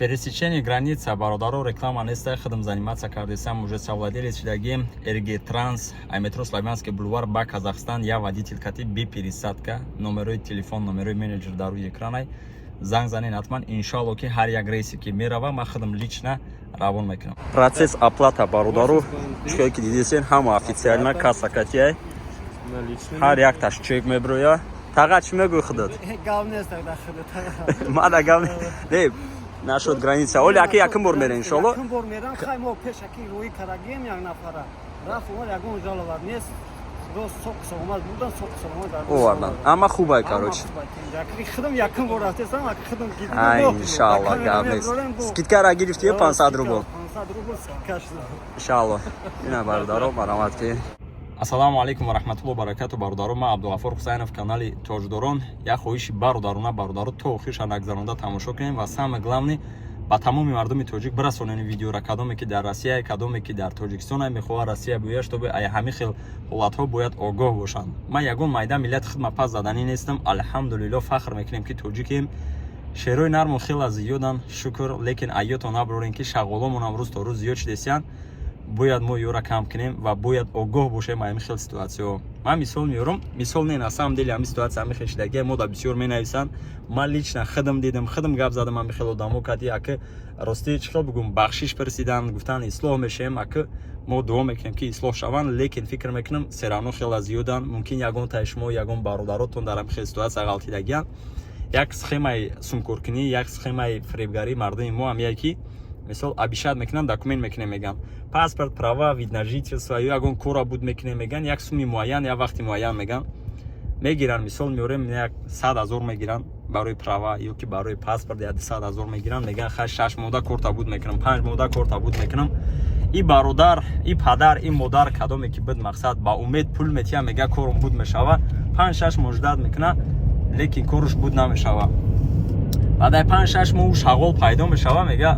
пересечении границы бародару реклама неста ходом заниматься каждый сам уже совладелец шдагим РГ Транс, а метро Славянский бульвар Ба Казахстан. Я водитель кати би пересадка, номерой телефон, номерой менеджер дару экранай. Занг занин атман, иншалло ки ҳар як рейси ки мерава ма ходом лично равон мекунам. Процесс оплата бародару чиқой ки дидесен ҳама официально касса катияй. Ҳар як таш чек меброя. Тага чи мегӯ худод? Гав нест тага худод. Мада гав не. Нашуд граница. Оли аки яким бор мерен иншалло. Яким бор мерен, хай мо пешаки рӯи карагем як нафара. Раф мо ягон жаловар нест. Роз сокс омад будан сокс омад. Овардан. Ама хубай короче. Яки худам яким бор рафтесам, аки худам гидим. Ай иншалло гав нест. Скидка ра гирифти 500 рубл. 500 рубл скидка шуд. Иншалло. Ина бародаро маромат ки. Ассалому алейкум ва рахматуллоҳи ва баракату бародару. Ма Абдулгафур Хусайнов, канали Тоҷдорон. Я хоҳиши бародарона бародару то охиша нагзаронда тамошо кунем ва самое главное ба тамоми мардуми тоҷик бирасонем видеоро, кадоме ки дар Россия, кадоме ки дар Тоҷикистон мехоҳад Россия биёяд, чтобы ай ҳами хел ҳолатҳо бояд огоҳ бошанд. Ман ягон майда миллати хидма пас заданӣ нестам. Алҳамдулиллоҳ фахр мекунем ки тоҷикем. Шерои нарму хела зиёдан, шукр, лекин айёто наброрем ки шағоломонам рӯз то рӯз зиёд шудесиян. Бояд мо ёра кам кунем ва бояд огоҳ бошем ҳами хел ситуатсияҳо. Ман мисол меёрам, мисол не на самом деле ҳами ситуатсия ҳами хел шудаги мода бисёр менависанд. Ман лично хидм дидам, хидм гап задам ҳами хел одамо кади аки рости чӣ хел бигӯм бахшиш персидан, гуфтан ислоҳ мешавем, аки мо дуо мекунем ки ислоҳ шаванд, лекин фикр мекунам серано хела зиёдан, мумкин ягон таи шумо ягон бародаротон дар ҳами хел ситуатсия ғалтидагиянд. Як схемаи сумкоркунӣ, як схемаи фиребгарӣ мардуми мо ҳамияе ки мисол абишад мекунам, документ мекунем меган паспорт, права, вид на жительство, ягон кора буд мекунем меган як суми муайян я вақти муайян меган мегиран. Мисол меорем як 100 000 мегиран барои права ё ки барои паспорт я 200 000 мегиран, меган хай 6 мода корта буд мекунам, 5 мода корта буд мекунам. И бародар, и падар, и модар кадоме ки буд мақсад ба умед пул метия мега корум буд мешава, 5-6 муждат мекуна, лекин корш буд намешава. Баъдаи 5-6 моҳ шағол пайдо мешава, мега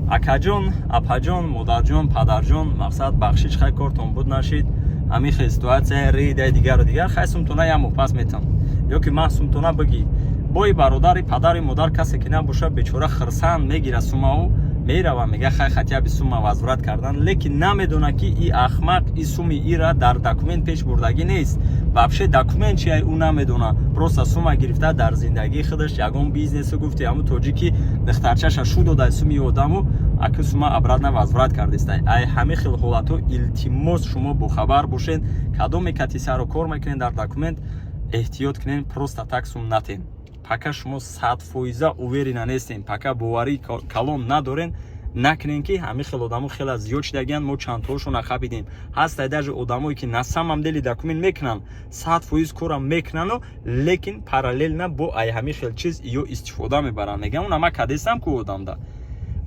акаҷон, апаҷон, модарҷон, падарҷон, мақсад бахшиш хай кортон буд нашид, ҳамин хел ситуатсия рейдаи дигару дигар хай сумтона як моҳ пас метам ё ки ман сумтона биги бои бародари падари модар касе ки набоша бечора хирсанд мегира сумао мерава мега хай хатияби сума возврат кардан, лекин намедона ки и ахмақ и суми ира дар документ пеш бурдагӣ нест. Вообще документ чия ӯ намедона, просто сума гирифта дар зиндагии худаш ягон бизнесу гуфти ҳаму тоҷики духтарчаша шу дода суми одаму аки сума обратно возврат кардистай. Ай ҳами хел ҳолатҳо илтимос шумо бохабар бошед, кадоме кати сару кор мекунед дар документ эҳтиёт кунед, просто так сум натен. Пока шумо 100% уверена нестем, пока боварии калон надорен, накунен ки ҳами хел одамо хела зиёд шудагиянд. Мо чандтаошо нахабидем. Ҳастай даже одамое ки на самом деле документ мекунанд, 100% кора мекунану, лекин параллелна бо ай ҳами хел чиз ё истифода мебаранд. Мегам уна ма кадесам ку одамда.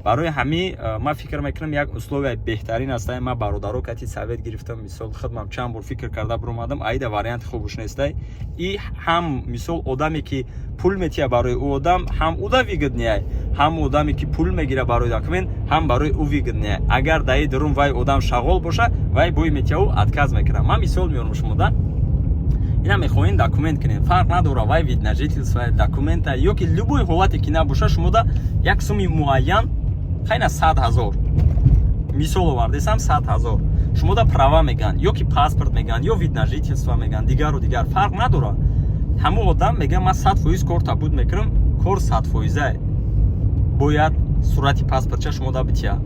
Барои ҳами ма фикр мекунам як условияи беҳтарин астай. Ма бародаро кати совет гирифтам, мисол хидмам чанд бор фикр карда биромадам, аида варианти хубуш нестай. И ҳам мисол одаме ки пул метия барои ӯ одам, ҳам ӯда вигиднияй, ҳам одаме ки пул мегира барои документ, ҳам барои ӯ вигиднияй. Агар даи дурум вай одам шағол боша, вай бои метия ӯ отказ мекунам. Ма мисол меорам шумода ина мехоҳем документ кунем, фарқ надора вай вид на жительство документа ё ки любой ҳолате ки набоша шумода як суми муайян хайна 100 000 мисол овардесам 100 000 шумода права меган ё ки паспорт меган ё вид на жительство меган, дигару дигар фарқ надора. ҳамун одам мега ман 100% корта буд мекунам, кор 100% бояд сурати паспортча шумода бития,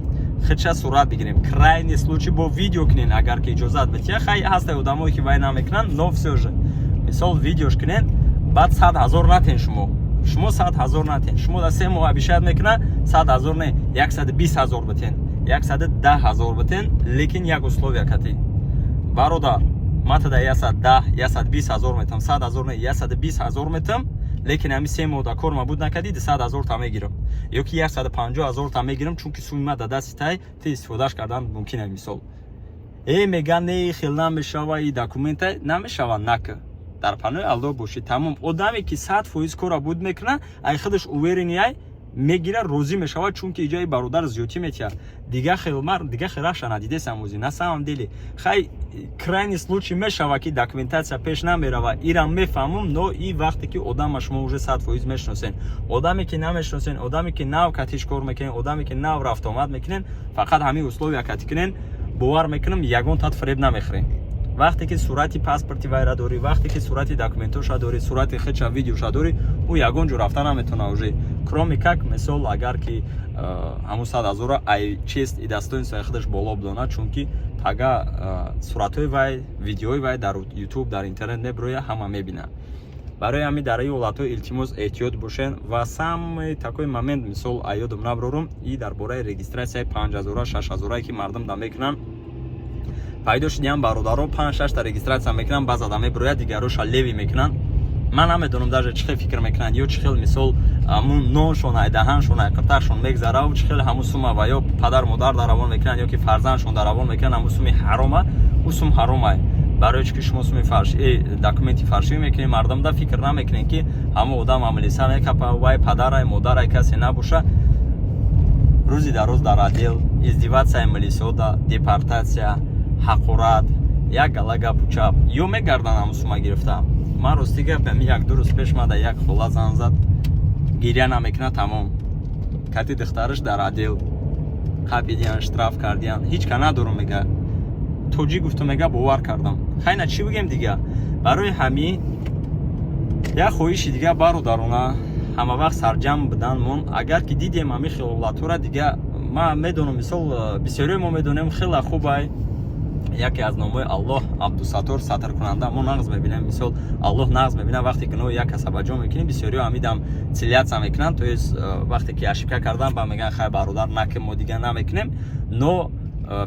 хидша сурат бигирем, крайний случай бо видео кунен агар ки иҷозат бития. Хай ҳастай одамое ки вай намекунанд, но всё же мисол видеош кунен, баъд 100 000 натен шумо 100 000 натен, шумо да 3 моҳ абишад мекуна 100 000 не 120 000 битен, 110 000 битен, лекин як условия кати бародар, матада 110 120 000 метам, 100 000 не 120 000 метам, лекин ҳами 3 моҳ да кор мабуд накади 200 000 та мегирам ё ки 150 000 та мегирам, чунки суми ма да дасти тай ти истифодаш кардан мумкин аст. Мисол меган не хел намешава, и документа намешава, нака дар панои Аллоҳ бошед. Тамом одаме ки 100% кора буд мекуна, ай худаш уверенияй мегира розӣ мешавад, чунки иҷои бародар зиёдӣ метиҳад. Дига хелаша надидесам ӯзи. На самом деле хай крайний случай мешавад ки документация пеш намерава. Ира мефаҳмум, но и вақте ки одама шумо уже 100% мешиносен. Одаме ки намешиносен, одаме ки нав катиш кор мекунен, одаме ки нав рафтомад мекунен, фақат ҳамин условия кати кунен, бовар мекунам ягон тат фреб намехӯрем. Вақте ки сурати паспорти вайра дорӣ, вақте ки сурати документоша дорӣ, сурати хича видеоша дорӣ, ӯ ягон ҷо рафта наметавона уже. Кроме как мисол агар ки ҳамун 100,000 ай чест и достоинствои худаш боло бидонад, чунки тага суратҳои вай, видеои вай дар YouTube, дар интернет мебирояд, ҳама мебинад. Барои ҳамин дар ин ҳолатҳо илтимос эҳтиёт бошен ва самый такой момент мисол аёдам наброрум и дар бораи регистратсияи 5,000 6,000 ки мардум да мекунанд. пайдо шудиам бародаро 5-6 та регистратсия мекунанд, баъз адам мебирояд, дигароша леви мекунанд. Ман намедонам даже чӣ хел фикр мекунанд, ё чӣ хел мисол ҳамун ноншон, ай даҳаншон, ай қитаашон мегзараву чӣ хел ҳамун сума ва ё падар модар дар равон мекунанд, ё ки фарзандшон дар равон мекунанд, ҳамун суми ҳарома, ӯ сум ҳаромай. Барои чӣ ки шумо суми фаршӣ, документи фаршӣ мекунед, мардум да фикр намекунед ки ҳамун одам амилиса мекапа, вай падарай, модарай касе набоша. Рӯзи дароз дар отдел, издиватсияи милисода, депортатсия, ҳақорат, як галага пучап ё мегардан ҳамун сума гирифта. Ман рости гапем, 1-2 рӯз пеш мада як хола зан зад, гиря намекуна, тамом. Кати духтараш дар отдел, қапидиян, штраф кардиян, ҳеҷ ка надорум мега. Тоҷи гуфту мега бовар кардам. Хайна чӣ бигем дига? Барои ҳамин як хоҳиши дига бародарона ҳама вақт сарҷам биданмон. Агар ки дидем ҳамин хилолатҳоро дига, ман медонам мисол бисёриҳои мо медонем хела хубай. Яке аз номҳои Аллоҳ Абдусаттор сатркунанда мо нағз мебинем, мисол Аллоҳ нағз мебинад вақте ки як каса ба ҷо мекунем, бисёриҳо ҳамидам цилятса мекунанд, то есть вақте ки ашибка кардан ба меган хай бародар накем, мо дига намекунем, но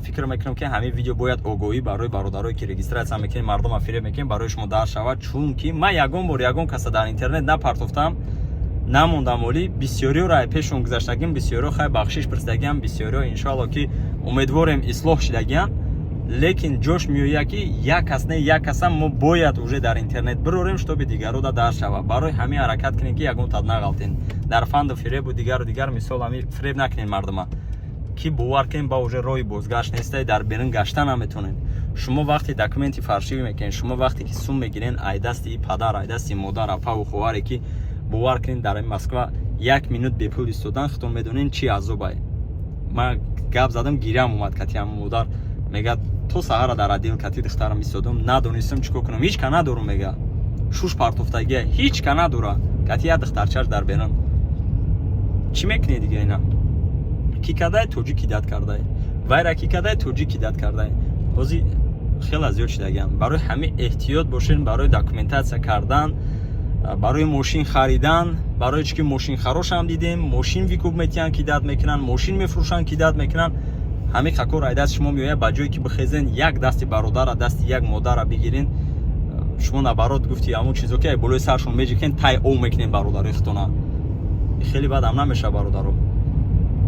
фикр мекунам ки ҳамин видео бояд огоҳӣ барои бародарое ки регистратсия мекунем, мардума фиреб мекунем, барои шумо дар шавад, чунки ман ягон бор ягон каса дар интернет напартофтам, намондам оли, бисёриҳоро пешон гузаштагим, бисёриҳо хай бахшиш пурсидагиам, бисёриҳо иншоалло ки умедворем ислоҳ шудагиам. Лекин ҷош меояд ки як кас не як каса мо бояд уже дар интернет бирорем, штоби дигаро да дар шава. Барои ҳамин ҳаракат кунем ки ягон тад нағалтен. Дар фанду фиребу дигару дигар мисол ҳамин фиреб накунем мардума. Ки бовар кунем ба уже роҳи бозгашт нестай, дар берун гашта наметонем. Шумо вақти документи фаршӣ мекунед, шумо вақте ки сум мегирен, ай дасти падар, ай дасти модар, апаву ховаре ки бовар кунед дар Москва 1 минут бепул истодан, худтон медонен чӣ азобай. Ман гап задам, гирям омад кати ҳамун модар мега то саҳара дар отдел кати духтарам истодам, надонистам чӣ кор кунам, ҳеҷ ка надорум мега. Шуш партофтагия ҳеҷ ка надора. Кати як духтарчаш дар берун. Чӣ мекунед дига ина? Ки кадай тоҷик идат кардай. Вайра ки кадай тоҷик идат кардай. ҳозир хела зиёд шудагиам. Барои ҳамин эҳтиёт бошен, барои документация кардан, барои мошин харидан, барои чӣ ки мошинхарошам дидем, мошин викуп метиҳанд ки идат мекунанд, мошин мефурӯшанд ки идат мекунанд. ҳамин хакор ай даст шумо меояд ба ҷое ки бихезен як дасти бародара, дасти як модара бигирин. Шумо набарот гуфти ҳамун чизо ки болои саршон меҷикен, тай ов мекунем бародарои худтона. Хеле бадам намеша бародаро.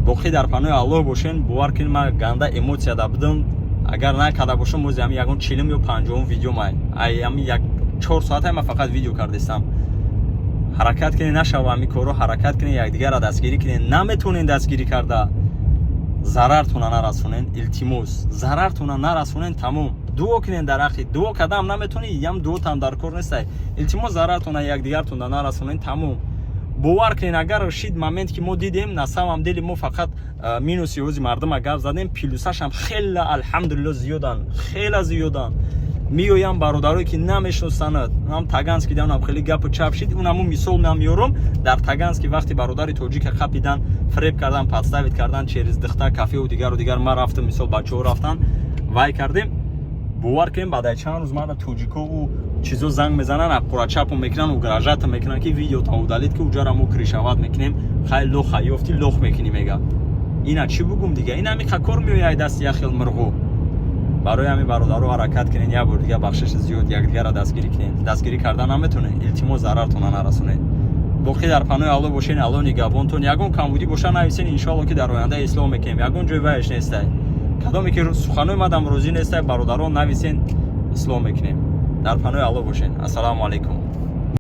боқӣ дар панои Аллоҳ бошен, бовар кунед ман ганда эмоция да будам. Агар накарда бошам, мози ҳамин ягон 40 ё 50 видео май. Ай ҳамин 4 соата ман фақат видео кардистам. ҳаракат кунед нашава ҳамин корро, ҳаракат кунед якдигарро дастгирӣ кунед. Наметонен дастгирӣ карда зарартона нарасонен, илтимос зарартона нарасонен, тамом. дуо кунен дар ҳаққи, дуо кардам наметонӣ, ям дуотан дар кор нестай. Илтимос зарартона якдигартона нарасонен, тамом. бовар кунен, агар шид момент ки мо дидем, на самом деле мо фақат минуси ҳози мардума гап задем, плюсашам хела алҳамдулилло зиёдан, хела зиёдан. меоям бародарое ки намешиносанд, ам Тагански данам хеле гапу чап шид, унаму мисол меорам. Дар Тагански вақти бародари тоҷика қапидан, фреб кардан, подставит кардан, через духта кафеу дигару дигар ма рафтам, мисол бачаҳо рафтан, вай кардем. бовар кунем баъд аз чанд рӯз мада тоҷикову чизо занг мезананд, аппурачапу мекунанд, угражата мекунанд ки видеото удалид ки уҷара мо кришават мекунем, хай лоха ёфти лох мекунӣ мега. Ина чӣ бугум дига? Ин ҳамин кор меояд дасти як хел мирғу. барои ҳамин бародаро ҳаракат кунед, як бор дига бахшиши зиёд якдигарро дастгирӣ кунед. Дастгирӣ кардан наметонед, илтимос зарартона нарасонед. боқӣ дар панои Аллоҳ бошен, Аллоҳ нигоҳбонтон. ягон камбудӣ боша нависен, иншоалло ки дар оянда ислоҳ мекунем. ягон ҷой вайш нестай. кадоме ки суханои мадам розӣ нестай, бародарон нависен, ислоҳ мекунем. дар панои Аллоҳ бошен. Ассалому алайкум.